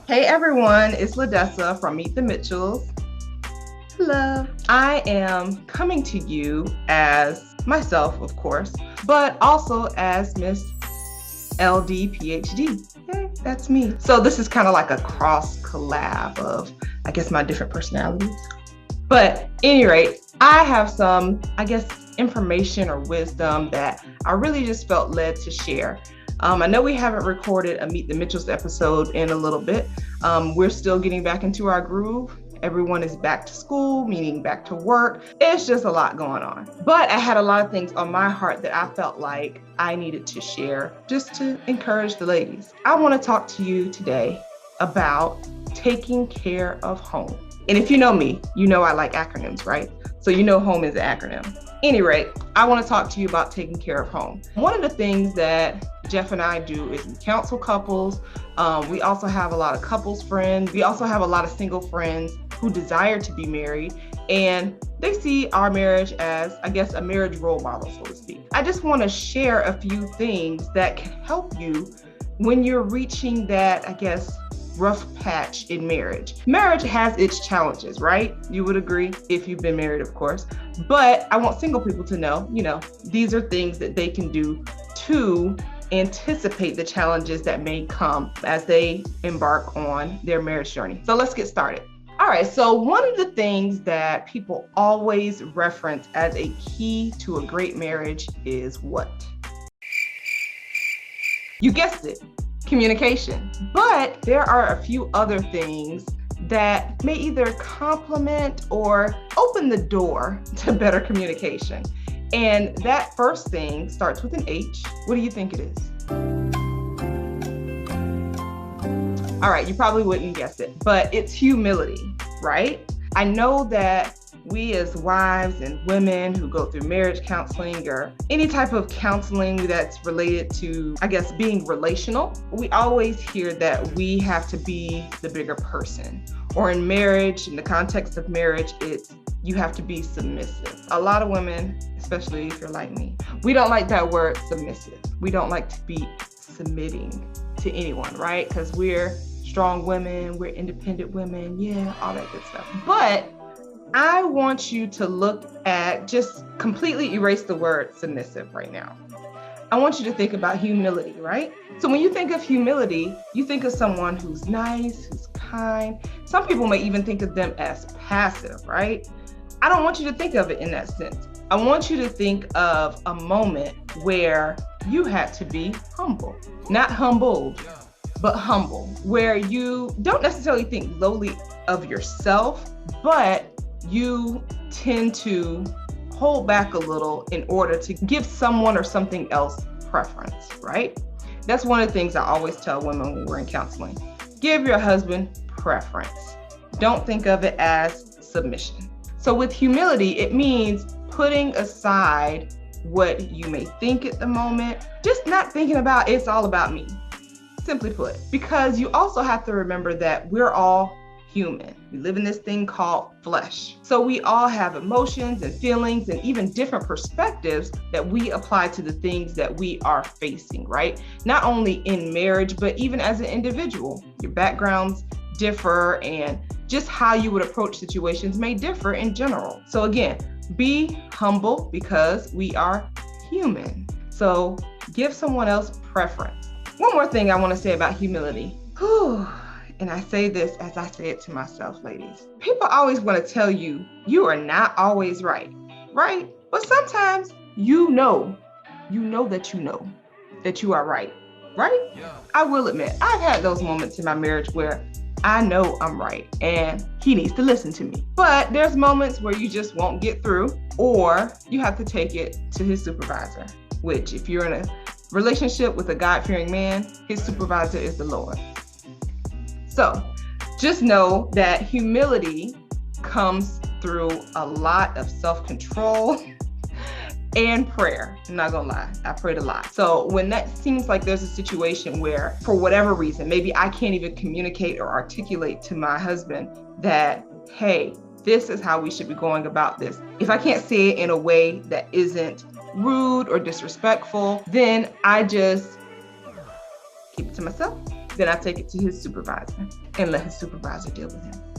Hey everyone, it's Ladessa from Meet the Mitchells. Hello. I am coming to you as myself, of course, but also as Miss LD PhD. Hey, that's me. So this is kind of like a cross collab of, I guess, my different personalities. But at any rate, I have some, information or wisdom that I really just felt led to share. I know we haven't recorded a Meet the Mitchells episode in a little bit. We're still getting back into our groove. Everyone is back to school, meaning back to work. It's just a lot going on. But I had a lot of things on my heart that I felt like I needed to share just to encourage the ladies. I want to talk to you today about taking care of home. And if you know me, you know I like acronyms, right? So you know home is an acronym. Any rate, I want to talk to you about taking care of home. One of the things that Jeff and I do is we counsel couples. We also have a lot of couples friends. We also have a lot of single friends who desire to be married, and they see our marriage as, I guess, a marriage role model, so to speak. I just want to share a few things that can help you when you're reaching that, I guess, rough patch in marriage. Marriage has its challenges, right? You would agree if you've been married, of course. But I want single people to know, these are things that they can do to anticipate the challenges that may come as they embark on their marriage journey. So let's get started. All right, so one of the things that people always reference as a key to a great marriage is what? You guessed it, communication. But there are a few other things that may either complement or open the door to better communication. And that first thing starts with an H. What do you think it is? All right, you probably wouldn't guess it, but it's humility, right? I know that we as wives and women who go through marriage counseling or any type of counseling that's related to, I guess, being relational, we always hear that we have to be the bigger person. Or in marriage, in the context of marriage, it's you have to be submissive. A lot of women, especially if you're like me, we don't like that word submissive. We don't like to be submitting to anyone, right? Because we're strong women, we're independent women, yeah, all that good stuff. But I want you to look at, just completely erase the word submissive right now. I want you to think about humility, right? So when you think of humility, you think of someone who's nice, who's kind. Some people may even think of them as passive, right? I don't want you to think of it in that sense. I want you to think of a moment where you had to be humble, not humbled, but humble, where you don't necessarily think lowly of yourself, but you tend to hold back a little in order to give someone or something else preference, right? That's one of the things I always tell women when we're in counseling. Give your husband preference. Don't think of it as submission. So with humility, it means putting aside what you may think at the moment, just not thinking about it's all about me, simply put, because you also have to remember that we're all human. We live in this thing called flesh. So we all have emotions and feelings and even different perspectives that we apply to the things that we are facing, right? Not only in marriage, but even as an individual. Your backgrounds differ and just how you would approach situations may differ in general. So again, be humble because we are human. So give someone else preference. One more thing I want to say about humility. And I say this as I say it to myself, ladies. People always want to tell you, you are not always right? But sometimes you know that you are right? Yeah. I will admit, I've had those moments in my marriage where I know I'm right and he needs to listen to me. But there's moments where you just won't get through, or you have to take it to his supervisor, which if you're in a relationship with a God-fearing man, his supervisor is the Lord. So just know that humility comes through a lot of self-control and prayer. I'm not gonna lie, I prayed a lot. So when that seems like there's a situation where, for whatever reason, maybe I can't even communicate or articulate to my husband that, hey, this is how we should be going about this. If I can't say it in a way that isn't rude or disrespectful, then I just keep it to myself. then I take it to his supervisor and let his supervisor deal with him.